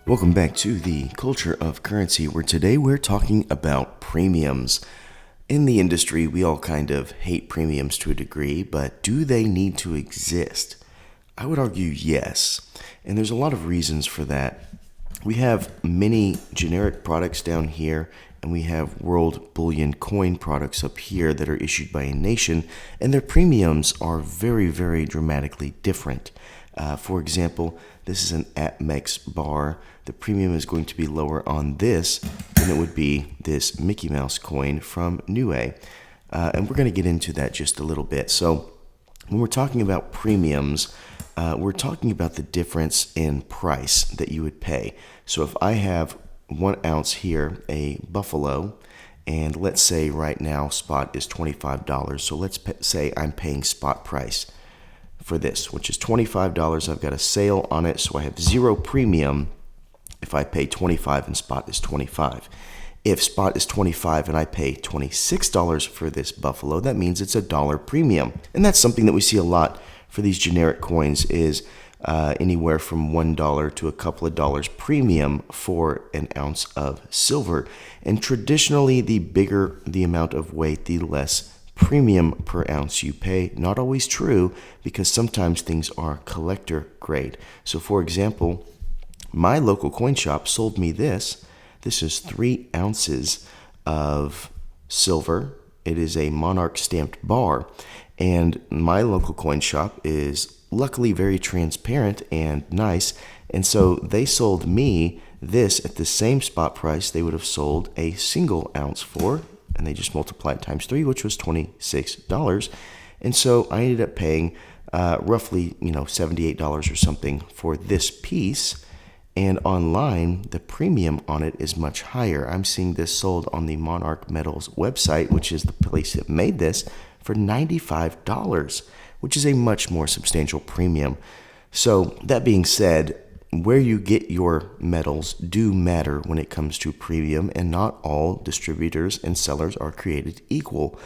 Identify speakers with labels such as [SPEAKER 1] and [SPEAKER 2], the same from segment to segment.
[SPEAKER 1] Welcome back to the Culture of Currency, where today we're talking about premiums. In the industry, we all kind of hate premiums to a degree, but do they need to exist? I would argue yes, and there's a lot of reasons for that. We have many generic products down here, and we have world bullion coin products up here that are issued by a nation, and their premiums are very, very dramatically different. For example, this is an APMEX bar. The premium is going to be lower on this than it would be this Mickey Mouse coin from Niue. And we're going to get into that just a little bit. So when we're talking about premiums, we're talking about the difference in price that you would pay. So if I have 1 ounce here, a buffalo, and let's say right now spot is $25. So let's say I'm paying spot price for this, which is $25. I've got a sale on it, so I have zero premium if I pay $25 and spot is $25. If spot is $25 and I pay $26 for this buffalo, that means it's $1 premium. And that's something that we see a lot for these generic coins is anywhere from $1 to a couple of dollars premium for an ounce of silver. And traditionally, the bigger the amount of weight, the less premium per ounce you pay. Not always true, because sometimes things are collector grade. So for example, my local coin shop sold me this. This is 3 ounces of silver. It is a Monarch stamped bar. And my local coin shop is luckily very transparent and nice. And so they sold me this at the same spot price they would have sold a single ounce for. And they just multiplied times 3, which was $26. And so I ended up paying roughly, $78 or something for this piece. And online, the premium on it is much higher. I'm seeing this sold on the Monarch Metals website, which is the place that made this, for $95, which is a much more substantial premium. So that being said, where you get your metals do matter when it comes to premium, and not all distributors and sellers are created equal.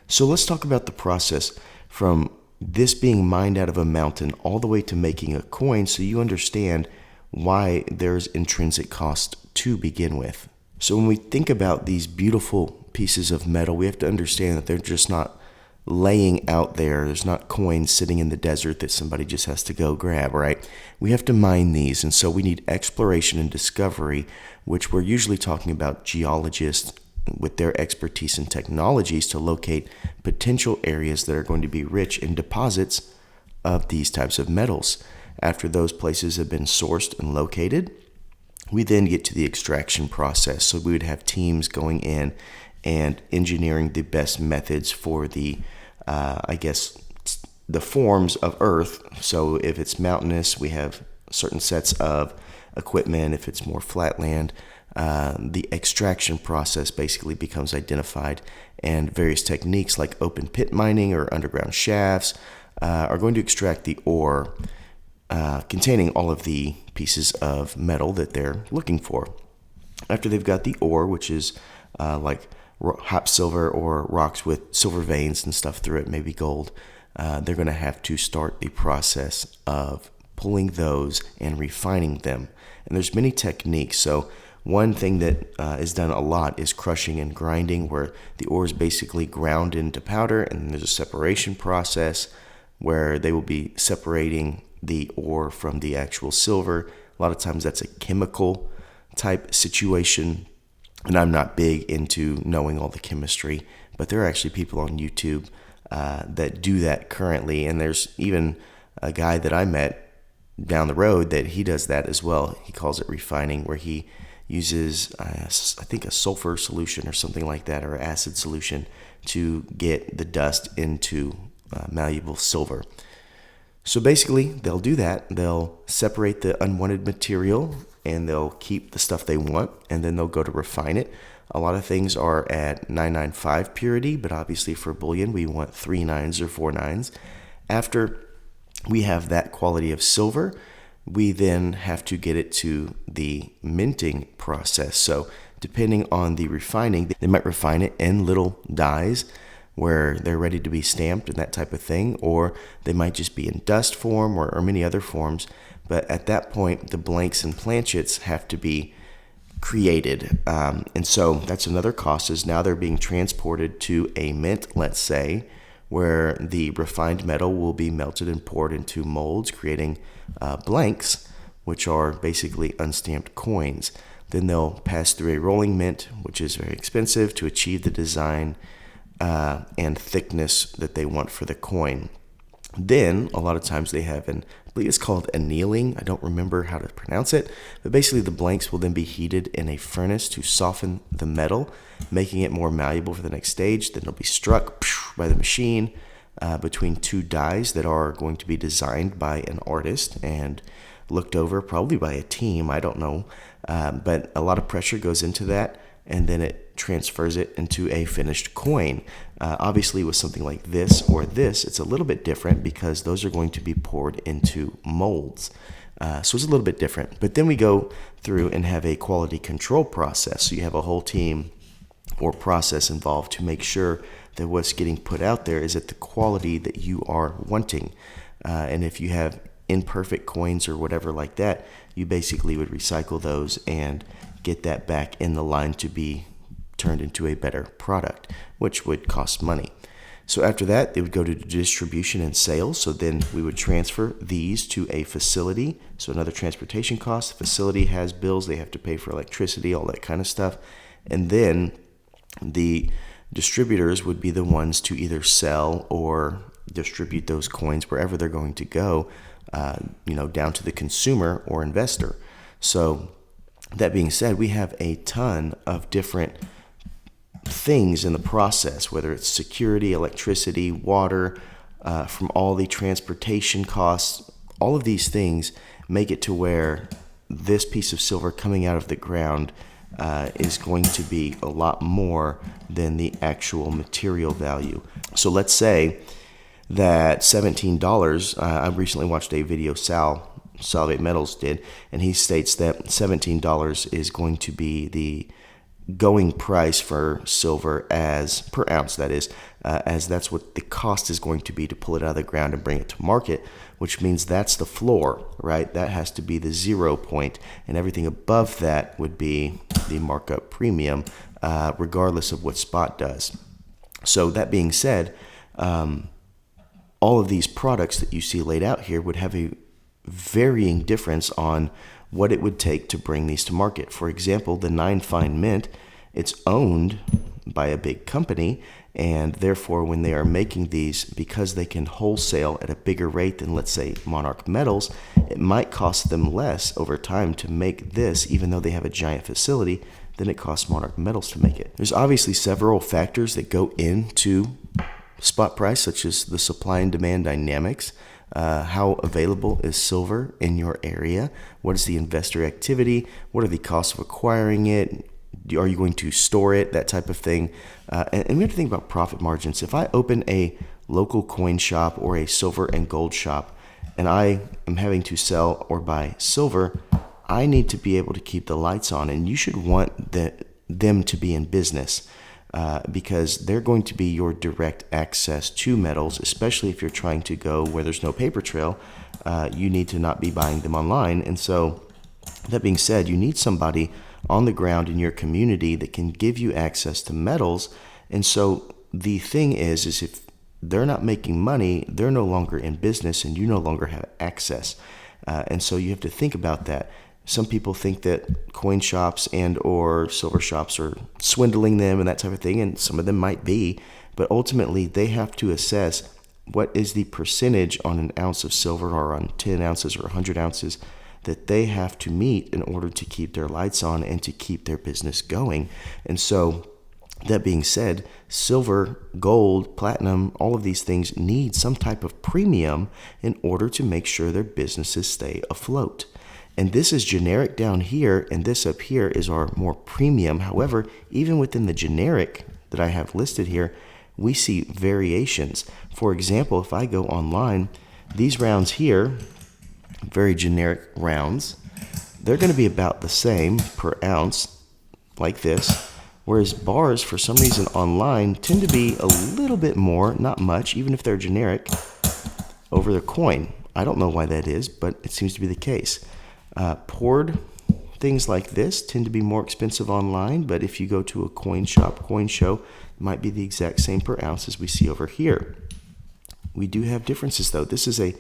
[SPEAKER 1] So let's talk about the process from this being mined out of a mountain all the way to making a coin, so you understand why there's intrinsic cost to begin with. So when we think about these beautiful pieces of metal, we have to understand that they're just not laying out there. There's not coins sitting in the desert that somebody just has to go grab, right? We have to mine these, and so we need exploration and discovery, which we're usually talking about geologists with their expertise and technologies to locate potential areas that are going to be rich in deposits of these types of metals. After those places have been sourced and located, we then get to the extraction process. So we would have teams going in and engineering the best methods for the, the forms of earth. So if it's mountainous, we have certain sets of equipment. If it's more flat land, the extraction process basically becomes identified, and various techniques like open pit mining or underground shafts are going to extract the ore containing all of the pieces of metal that they're looking for. After they've got the ore, which is like hot silver or rocks with silver veins and stuff through it, maybe gold, they're going to have to start the process of pulling those and refining them. And there's many techniques. So one thing that is done a lot is crushing and grinding, where the ore is basically ground into powder, and then there's a separation process where they will be separating the ore from the actual silver. A lot of times that's a chemical type situation, and I'm not big into knowing all the chemistry, but there are actually people on YouTube that do that currently, and there's even a guy that I met down the road that he does that as well. He calls it refining, where he uses I think a sulfur solution or something like that, or acid solution, to get the dust into malleable silver. So basically, they'll do that. They'll separate the unwanted material, and they'll keep the stuff they want, and then they'll go to refine it. A lot of things are at 995 purity, but obviously for bullion, we want 3 nines or 4 nines. After we have that quality of silver, we then have to get it to the minting process. So depending on the refining, they might refine it in little dies where they're ready to be stamped and that type of thing, or they might just be in dust form or many other forms. but at that point, the blanks and planchets have to be created. And so that's another cost, is now they're being transported to a mint, let's say, where the refined metal will be melted and poured into molds, creating blanks, which are basically unstamped coins. Then they'll pass through a rolling mint, which is very expensive, to achieve the design and thickness that they want for the coin. Then, a lot of times they have I believe it's called annealing. I don't remember how to pronounce it. But basically the blanks will then be heated in a furnace to soften the metal, making it more malleable for the next stage. Then it'll be struck by the machine between two dies that are going to be designed by an artist and looked over probably by a team. I don't know. But a lot of pressure goes into that, and then it transfers it into a finished coin. Obviously, with something like this or this, it's a little bit different because those are going to be poured into molds. So it's a little bit different. But then we go through and have a quality control process. So you have a whole team or process involved to make sure that what's getting put out there is at the quality that you are wanting. And if you have imperfect coins or whatever like that, you basically would recycle those and get that back in the line to be turned into a better product, which would cost money. So after that, they would go to distribution and sales. So then we would transfer these to a facility. So another transportation cost. The facility has bills. They have to pay for electricity, all that kind of stuff. And then the distributors would be the ones to either sell or distribute those coins wherever they're going to go, down to the consumer or investor. So that being said, we have a ton of different things in the process, whether it's security, electricity, water, from all the transportation costs. All of these things make it to where this piece of silver coming out of the ground is going to be a lot more than the actual material value. So let's say that $17, I recently watched a video Salvate Metals did, and he states that $17 is going to be the going price for silver as per ounce, that is, as that's what the cost is going to be to pull it out of the ground and bring it to market, which means that's the floor, right? That has to be the 0 point, and everything above that would be the markup premium, regardless of what spot does. So that being said, all of these products that you see laid out here would have a varying difference on what it would take to bring these to market. For example, the 9 Fine Mint, it's owned by a big company, and therefore when they are making these, because they can wholesale at a bigger rate than, let's say, Monarch Metals, it might cost them less over time to make this, even though they have a giant facility, than it costs Monarch Metals to make it. There's obviously several factors that go into spot price, such as the supply and demand dynamics. How available is silver in your area? What is the investor activity? What are the costs of acquiring it? Are you going to store it? That type of thing. And we have to think about profit margins. If I open a local coin shop or a silver and gold shop, and I am having to sell or buy silver, I need to be able to keep the lights on. And you should want them to be in business. Because they're going to be your direct access to metals, especially if you're trying to go where there's no paper trail. You need to not be buying them online. And so, that being said, you need somebody on the ground in your community that can give you access to metals. And so the thing is if they're not making money, they're no longer in business and you no longer have access. And so you have to think about that. Some people think that coin shops and or silver shops are swindling them and that type of thing, and some of them might be, but ultimately they have to assess what is the percentage on an ounce of silver or on 10 ounces or 100 ounces that they have to meet in order to keep their lights on and to keep their business going. And so, that being said, silver, gold, platinum, all of these things need some type of premium in order to make sure their businesses stay afloat. And this is generic down here, and this up here is our more premium. However, even within the generic that I have listed here, we see variations. For example, if I go online, these rounds here, very generic rounds, they're going to be about the same per ounce, like this. Whereas bars, for some reason online, tend to be a little bit more, not much, even if they're generic, over the coin. I don't know why that is, but it seems to be the case. Poured things like this tend to be more expensive online, but if you go to a coin shop, coin show, it might be the exact same per ounce as we see over here. We do have differences though. This is a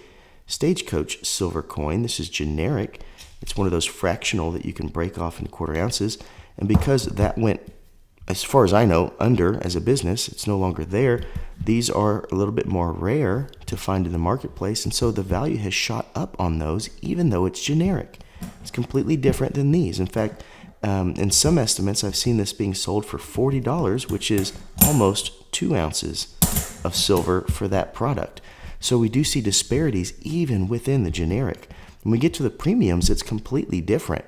[SPEAKER 1] Stagecoach silver coin. This is generic. It's one of those fractional that you can break off in quarter ounces. And because that went, as far as I know, under as a business, it's no longer there. These are a little bit more rare to find in the marketplace. And so the value has shot up on those, even though it's generic. It's completely different than these. In fact, in some estimates, I've seen this being sold for $40, which is almost 2 ounces of silver for that product. So we do see disparities even within the generic. When we get to the premiums, it's completely different.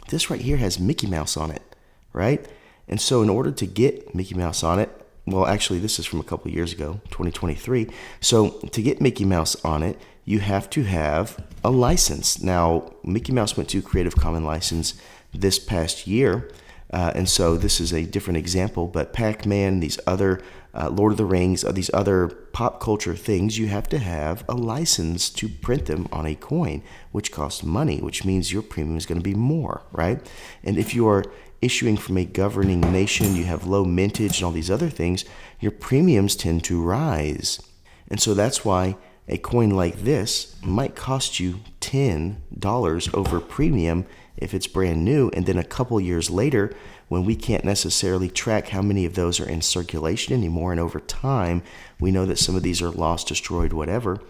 [SPEAKER 1] This right here has Mickey Mouse on it, right? And so in order to get Mickey Mouse on it, well, actually, this is from a couple years ago, 2023. So to get Mickey Mouse on it, you have to have a license. Now, Mickey Mouse went to Creative Commons license this past year, and so this is a different example, but Pac-Man, these other Lord of the Rings, these other pop culture things, you have to have a license to print them on a coin, which costs money, which means your premium is going to be more, right? And if you are issuing from a governing nation, you have low mintage and all these other things, your premiums tend to rise. And so that's why a coin like this might cost you $10 over premium if it's brand new, and then a couple years later, when we can't necessarily track how many of those are in circulation anymore, and over time, we know that some of these are lost, destroyed, whatever,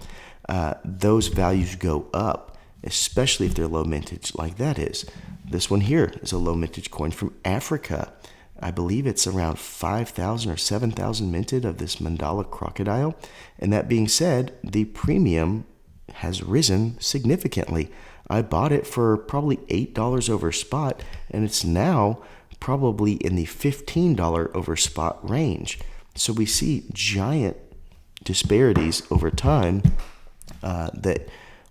[SPEAKER 1] those values go up, especially if they're low mintage like that is. This one here is a low mintage coin from Africa. I believe it's around 5,000 or 7,000 minted of this mandala crocodile. And that being said, the premium has risen significantly. I bought it for probably $8 over spot, and it's now probably in the $15 over spot range. So we see giant disparities over time that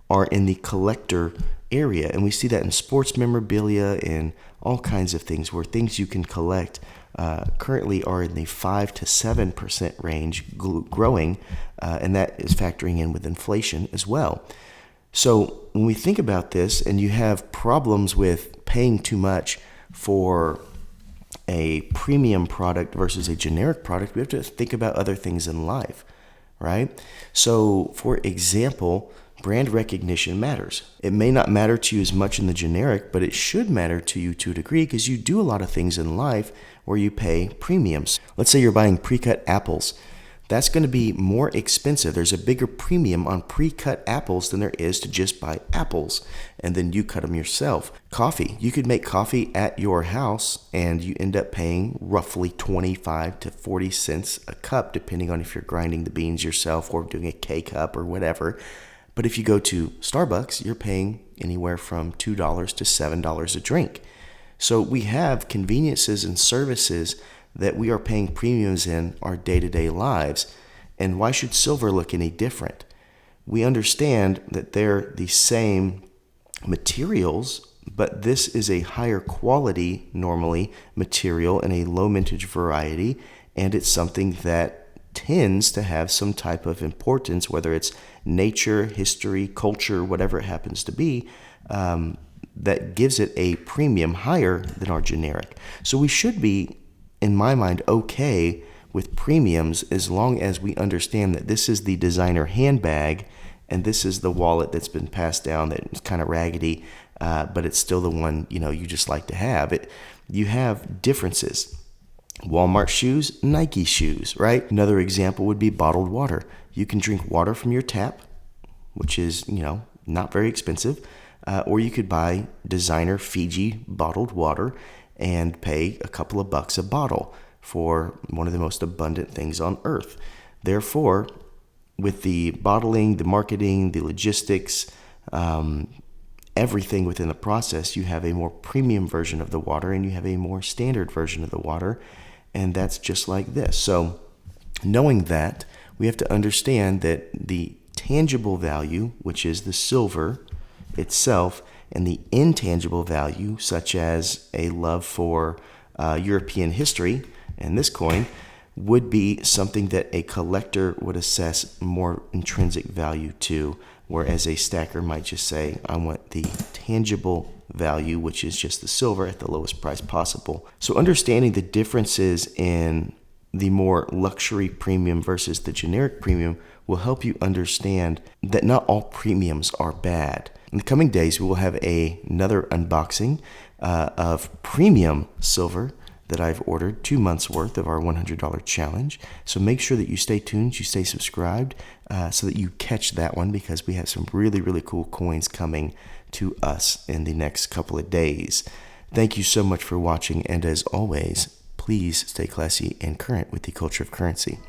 [SPEAKER 1] are in the collector area. And we see that in sports memorabilia and all kinds of things where things you can collect currently are in the 5 to 7% range growing, and that is factoring in with inflation as well. So when we think about this and you have problems with paying too much for a premium product versus a generic product, we have to think about other things in life, right? So for example, brand recognition matters. It may not matter to you as much in the generic, but it should matter to you to a degree because you do a lot of things in life where you pay premiums. Let's say you're buying pre-cut apples. That's going to be more expensive. There's a bigger premium on pre-cut apples than there is to just buy apples, and then you cut them yourself. Coffee. You could make coffee at your house, and you end up paying roughly 25 to 40 cents a cup, depending on if you're grinding the beans yourself or doing a K-cup or whatever. But if you go to Starbucks, you're paying anywhere from $2 to $7 a drink. So we have conveniences and services that we are paying premiums in our day-to-day lives. And why should silver look any different? We understand that they're the same materials, but this is a higher quality, normally, material in a low mintage variety, and it's something that tends to have some type of importance, whether it's nature, history, culture, whatever it happens to be, that gives it a premium higher than our generic. So we should be, in my mind, okay with premiums as long as we understand that this is the designer handbag and this is the wallet that's been passed down that's kind of raggedy, but it's still the one you just like to have. You have differences. Walmart shoes, Nike shoes, right? Another example would be bottled water. You can drink water from your tap, which is, not very expensive, or you could buy designer Fiji bottled water and pay a couple of bucks a bottle for one of the most abundant things on earth. Therefore, with the bottling, the marketing, the logistics, everything within the process, you have a more premium version of the water and you have a more standard version of the water, and that's just like this. So knowing that, we have to understand that the tangible value, which is the silver itself, and the intangible value, such as a love for European history, and this coin, would be something that a collector would assess more intrinsic value to whereas a stacker might just say, I want the tangible value, which is just the silver at the lowest price possible. So understanding the differences in the more luxury premium versus the generic premium will help you understand that not all premiums are bad. In the coming days, we will have another unboxing of premium silver that I've ordered, 2 months worth of our $100 challenge. So make sure that you stay tuned, you stay subscribed, so that you catch that one, because we have some really, really cool coins coming to us in the next couple of days. Thank you so much for watching, and as always, please stay classy and current with the culture of currency.